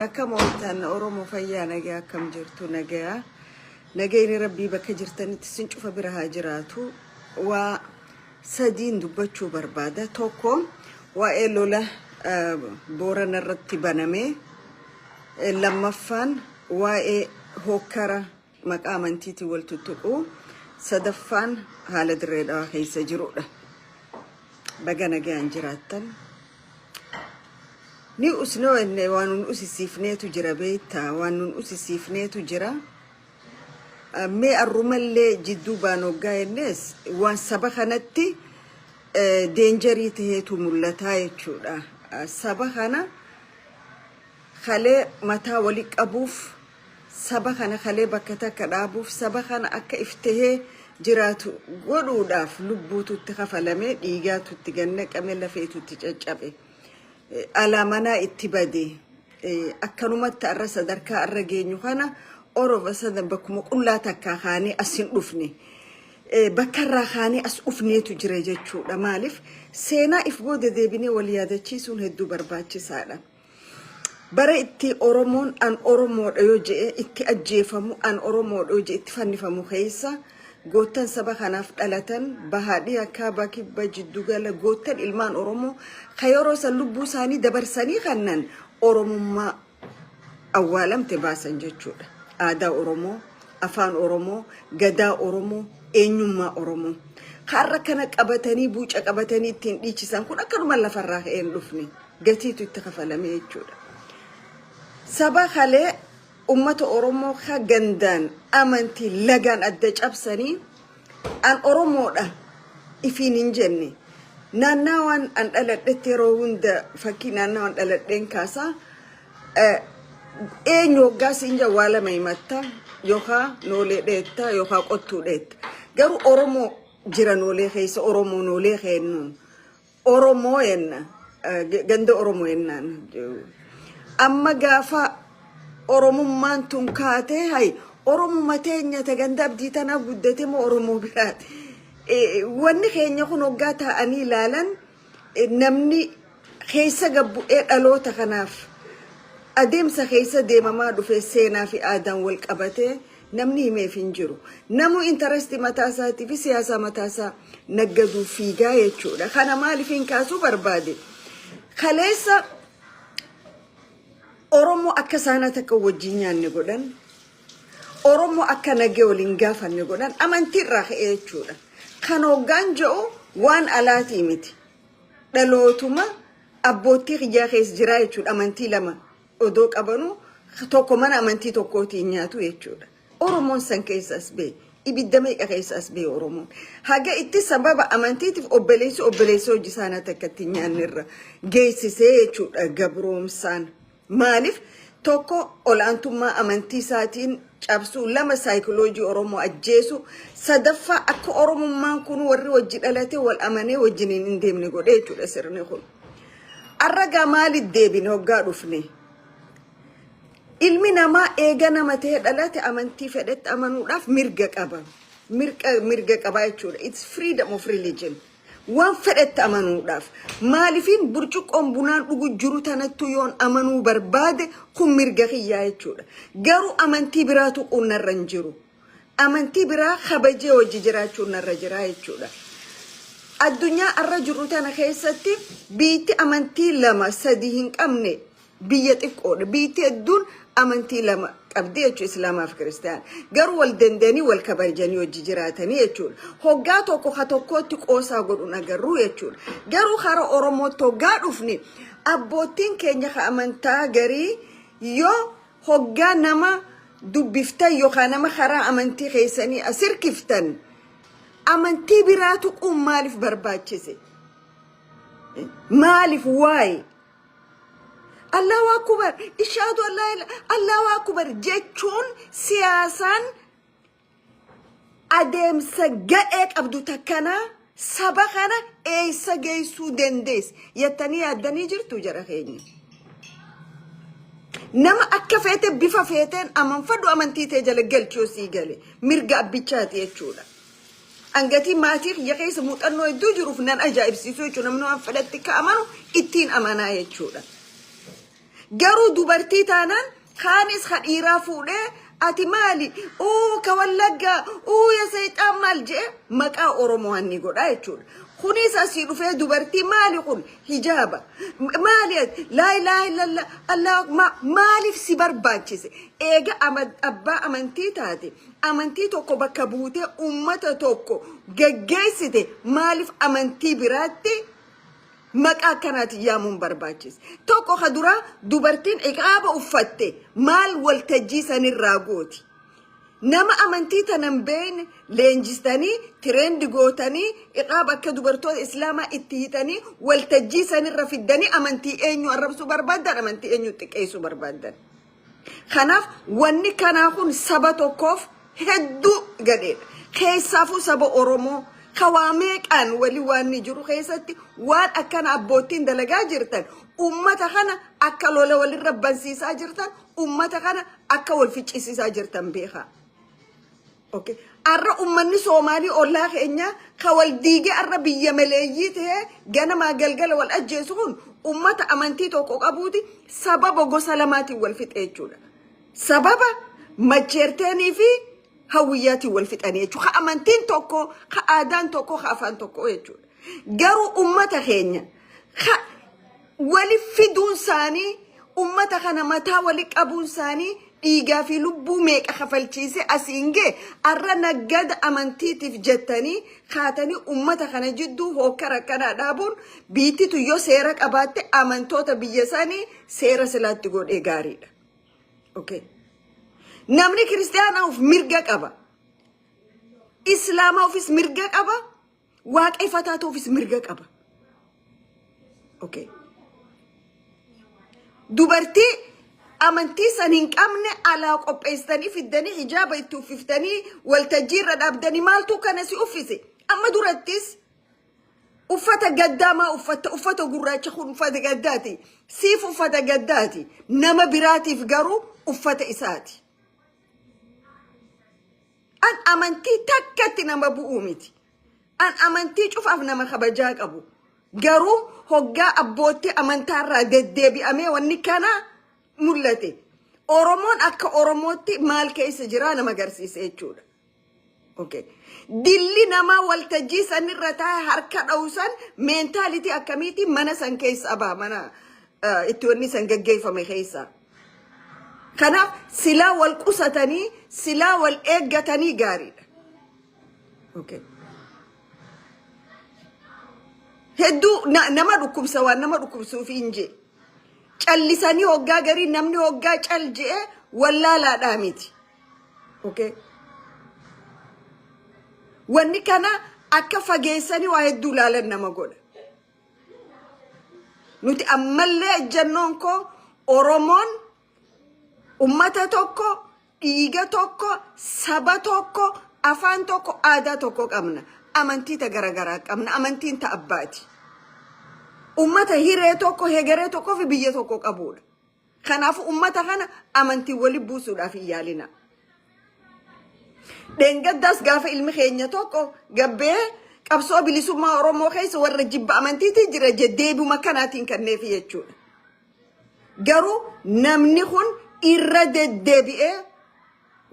Akkam ooltan Oromoo fayyaa nagaa akkam jirtu nagaa nagayni rabbii bakka jirtanitti sin cufa bira haa jiraatu waa sadiin dubbachuu barbaada tokko waa'ee lola Boorana irratti baname lammaffaan waa'ee hokkara maqaa amantiitii wal tuttuquu sadaffaan haala dirree dhawaa keessa jirudha baga nagaan jiraattan ni usno enne wanun usisifneetu jira beeta wanun usisifneetu jira me arrumalle jiddu baanoggaa ennes waan saba kanatti dangerii taheetu mul'ataa jechuudha saba kana khalee mataa wali qabuuf saba kana khalee bakka takka dhaabuuf saba kana akka iftehee jiraatu godhuudhaaf lubbuututti kafalame dhiigaatutti gannaqame lafeetutti caccabe alamana ittibade akkanumatti arra sadarkaa arra geenyu kana oroba sadan bakkuma qullaa takka khaanii asin dhufne bakka irraa khaanii as dhufneetu jira jechuudha maaliif seenaa if booda deebinee wal yaadachiisuun hedduu barbaachisaadha bara itti oromoon an oromoodha yoo jedhe itti ajjeefamu an oromoodha yoo jedhe itti fannifamu keessa gootan saba kanaaf dhalatan bahaadhii akka bakibba jiddugala gootan ilmaan oromoo kayoro san lubbuu isaanii dabarsanii kannan oromummaa awwaalamte baasan jechuudha aadaa oromoo afaan oromoo gadaa oromoo eenyummaa oromoo har'a kana qabatanii buuca qabatanii ittiin dhiichisan kun akkanuma lafarraa ka'een dhufne gatiitu itti kafalame jechuudha saba khalee ummata oromoo ka gandaan amantii lagaan adda cabsanii an oromoodha ifiin hin jenne naannawaan an dhaladhetti yeroo hunda fakkii naannawaan dhaladheen kaasaa eenyu hoggaas hin jawwaalama himatta yookaan noolee dheetta yookaan qottuu dheetta garuu oromoo jira noolee keessa oromoo noolee keennuun oromoo yenna ganda oromoo yennaan amma gaafa oromummaan tun kaatee hay oromummaa teenya ta ganda abdii tanaaf guddate moo oromoo biraati wanni keenya kun hoggaa ta'anii ilaalan namni keessa gabbu'ee dhaloota kanaaf adeemsa keessa deemamaa dhufe seenaa fi aadaan wal qabatee namni himeef hin jiru namu interesti mataa isaatii fi siyaasa mataa isaa naggaduu fiigaa jechuudha kana maaliif hin kaasuu barbaade kaleessa oromoo akka saana takka wajjin nyaanne godhan oromoo akka nagee waliin gaafanne godhan amantii irraa ka'ee jechuudha kan hoggaan jedhu waan alaatii miti dhalootuma abbootii xiyyaa keessa jira jechuudha amantii lama odoo qabanu tokko mana amantii tokkootiin nyaatu jechuudha oromoon san keessas bee ibidda meeqa keessas bee oromoon haga itti sababa amantiitiif obboleessi hojii saana takkatti nyaannerra geessisee jechuudha gabroomsaan maaliif tokko olaantummaa amantii isaatiin cabsuu lama saayikooloojii oromoo ajjeesu sadaffaa akka oromummaan kun warri wajji dhalate wal amanee wajjiniin hin deemne godhe jechuudha sirni kun arragaa maaliif deebine hoggaa dhufne ilmi namaa eega nama ta'e dhalate amantii fedhetti amanuudhaaf mirga qaba jechuudha it's freedom of religion waan fedhetti amanuudhaaf maaliifin burcuqqoon bunaan dhugu jiru tanattu yoon amanuu barbaade kun mirga kiyyaa jechuudha garuu amantii biraatu qunnarra hin jiru amantii biraa kabajee wajji jiraachuun narra jira jechuudha addunyaa arra jiru tana keessatti biitti amantii lama sadii hin qabne biyya xiqqoodha biitti hedduun amantii lama qabdi jechuudha islaamaaf kiristiyaan garuu wal dandeenii wal kabajanii wajji jiraatanii jechuudha hoggaa tokko ka tokkootti qoosaa godhuun agarruu jechuudha garuu hara oromootti hoggaa dhufni abbootiin keenya ka amantaa garii yoo hoggaa nama dubbiftan yookaan nama karaa amantii keessanii asirkiftan amantii biraatu quun maaliif barbaachise maaliif waa'ee Allahu akbar ishadu Allahu akbar jechuun siyaasan adeemsa ga'ee qabdu takkana saba kana eessa geessuu dandees yattanii yaaddanii jirtu jara keenya nama akka feete bifa feeteen amanfadhu amantii ta'e jala galchoo sii gale mirga abbichaati jechuudha angati maatii xiyya keessa muuxannoo hedduu jiruuf nan ajaa'ibsiisuu jechuudha namni waan fedhatti ka amanu ittiin amanaa jechuudha قروا دوبرتي تانان خانس خديرا فوله أتمالي أو كوالجا أو يا سيد أمال جه مكا أورمواني قول أيشون خنيس أسيرو في دوبرتي مالي قول حجابة مالي لا إله إلا الله الله مالي في سبر باتشيس إيجا أبا أمنتي تاتي أمنتي توكو بكبوتي أمتا توكو جيسيتي مالي في أمنتي براتي مكا كانت يامون برباتشيس توكو خدورا دوبرتين إقابة أفتي مال والتجيسان الراغوتي نما أمنتي تنبين لينجستاني ترند غوتاني إقابة كدوبرتو إسلاما اتهيتاني والتجيسان الرفداني أمنتي إنيو الربسو بربادان أمنتي إنيو تكيسو بربادان خناف واني كاناخون سبتو كوف هدو قدين خيسافو سبو أورومو خواميك أن ولي واني جرو خيستي وان أكان أبوتين دلقا جرتان أمتا خانا أكالولا ولي ربان سيسا جرتان أمتا خانا أكاول فيش سيسا جرتان بيخا اوكي أرى أمني سومالي أولاخ إنيا خوال ديجي أرى بيا ملاييته جانا ما قلقل والأجيسون أمتا أمانتي توقو أبودي سبب سلاماتي والفت إيجولا سبب مجرتاني في هوياتي والفت أنيجو خا أمانتين توقو خا آدان توقو خا أفان توقو إيجولا جارو أمتا خينيا خا ولي في دون ساني أمتا خانا متا وليك أبون ساني إيجا في لبو ميك أخفلتشيسي أسينجي أرى نجد أمانتيتي في جتاني خاتني أمتا خانا جدو هو كرا دابون بيتي تو يو سيرك أباتي أمانتوتا بيساني سيرا سلات تقول إيجاري أوكي نمني كريستيانا وف مرقاك أبا إسلاما وفيس مرقاك أبا واك إفتاتو وفيس مرقاك أبا أوكي دوبرتي أمنتي سنين أمنة على قبستني في الدني حجابة يتوففتني والتجير الأبداني مالتو كنسي أفسي أما دورتيس أفتا قداما أفتا قراتش خون أفتا قداتي سيف أفتا قداتي نما براتي فقرو أفتا إساتي أن أمنتي تكتي نما بؤومتي أن أمنتي شوف أفنا ما خبجاك أبو قرو هقا أبوتي أمنتارا ددبي أمي ونكانا ملتي أورمون أكا أورموتي مال كيس جرانا مغرسيس إيجودا أوكي دلي نما والتجيس النرتاي حركة أوسان مينتاليتي أكاميتي منا سان كيس أبا منا إتوني سان جيفا مخيسا كنا سلا والقصتني سلا والإيجتني غاري أوكي هدو نما ركوب سوا نما ركوب سوفينجي callisanii hoggaa garii namni hoggaa cal je'e wallaalaadhaa miti okay wanni kana akka fageessanii waa hedduu laalan nama godha nuti ammallee ejjannoon koo Oromoon ummata tokko dhiiga tokko saba tokko afaan tokko aadaa tokko qabna amantii ta garagaraa qabna amantiin ta abbaati ummata hiree tokko hegeree tokko fi biyya tokko qabuudha kanaafu ummata kana amantii wali buusuudhaaf yaalina dengaddas gaafa ilmi keenya tokko gabbee qabsoo bilisummaa Oromoo keessa warra jibba amantiitii jira jeddeebuma kanaatiin kanneef jechuudha garuu namni kun irra deddeebi'ee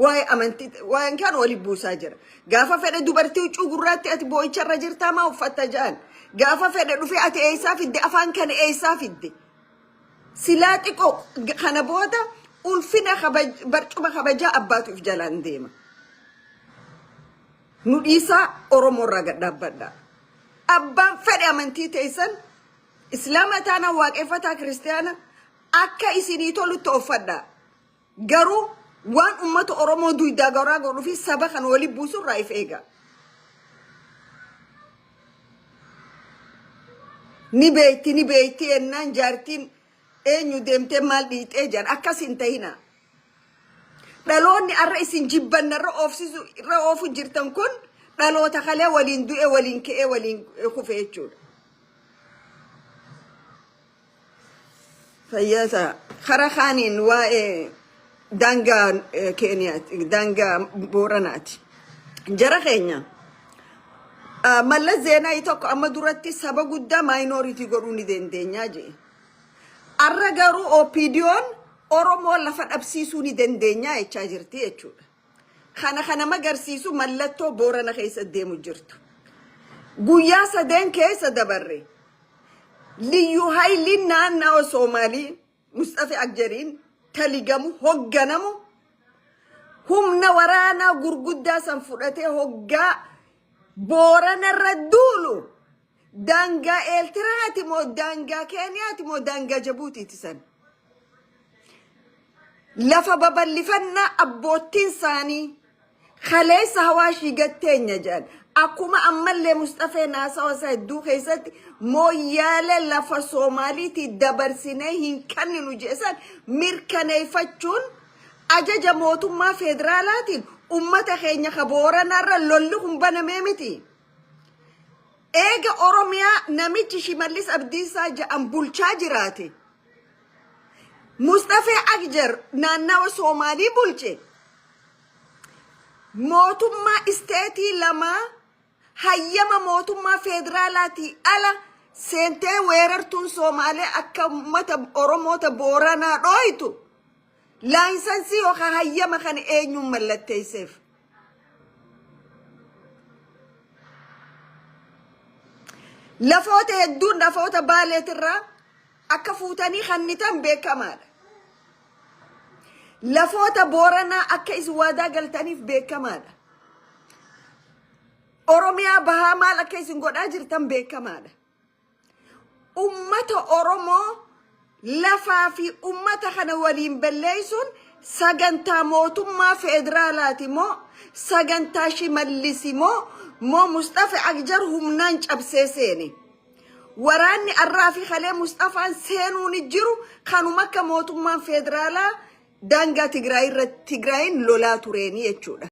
waa'ee amantii waa'een kan wali buusaa jira gaafa fedhe dubartii cugurraatti ati boo'icharra jirtaa maa uffatta ja'an gaafa fedhe dhufe ati eessaa fidde afaan kana eessaa fidde silaa xiqqoo kana booda ulfina barcuma kabajaa abbaatuuf jalaan deema nu dhiisaa Oromoorraa gadhaabbadha abbaan fedhe amantii teessan islaama taana waaqeffataa kiristaana akka isinii tolutti uffadha garuu waan ummata Oromoo duydaa garaa godhuu fi saba kan wali buusurraa if eega ni beeyti ennaan jaartiin eenyu deemtee maal dhiixee jan akkasin tahina dhaloonni arra isin jibbannarra oofsisu irra oofu jirtan kun dhaloota kalee waliin du'e waliin ka'ee waliin kufe jechuudha fayyasa khara khaniin waa'ee dangaa Keeniyaati dangaa Booranaati jara keenya Mallas Zeenaawii tokko amma duratti saba guddaa minority godhuu ni dandeenya jee arragaru opidion oromo lafa dhabsiisuu ni dandeenya jechaa jirti jechuudha. Kana magarsiisu mallattoo Boorana keessa deemu jirtu. Guyyaa sadeen keessa dabarre liyyuu haayiliin naannawaa Soomaalii Mustafa Agjariin taligamu hogganamu humna waraanaa gurguddaa san fudhatee hoggaa Boorana irra duulu daangaa Eertiraati moo daangaa Keeniyaati moo daangaa Jabuutiiti san lafa babal'ifannaa abbootiin isaanii khaleessa hawaashii gatteenya jedhan akkuma ammallee Mustafa Naasawa hedduu keessatti mooyyaale lafa Soomaaliitti dabarsinee hin kanninu jeesan mirkaneeffachuun ajaja mootummaa federaalaatiin ummata keenya ka Booranarra lolli kun banamee miti. Eega Oromiyaa namichi Shimallis Abdiisaa jedhan bulchaa jiraate Mustafa Agjar naannawa Soomaalii bulche mootummaa isteetii lama hayyama mootummaa federaalaatii ala seentee weerartuun Soomaalee akka ummata Oromoota Booranaa dhooytu laayinsansii yookaan hayyama kan eenyuun mallatteesseef. Lafoota hedduun lafoota Baaleetirraa akka fuutanii kannitan beekamaadha. Lafoota Booranaa akka isin waadaa galtaniif beekamaadha. Oromiyaa bahaa maal akka isin godhaa jirtan beekamaadha. Ummata Oromoo lafaa fi ummata kana waliin balleessuun sagantaa mootummaa federaalaati moo sagantaa Shimallisi moo Mustafa Agjar humnaan cabsee seene. Waraanni arraa fi khalee Mustafaan seenuun jiru kanuma akka mootummaan federaalaa daangaa Tigraayin lolaa tureeni jechuudha.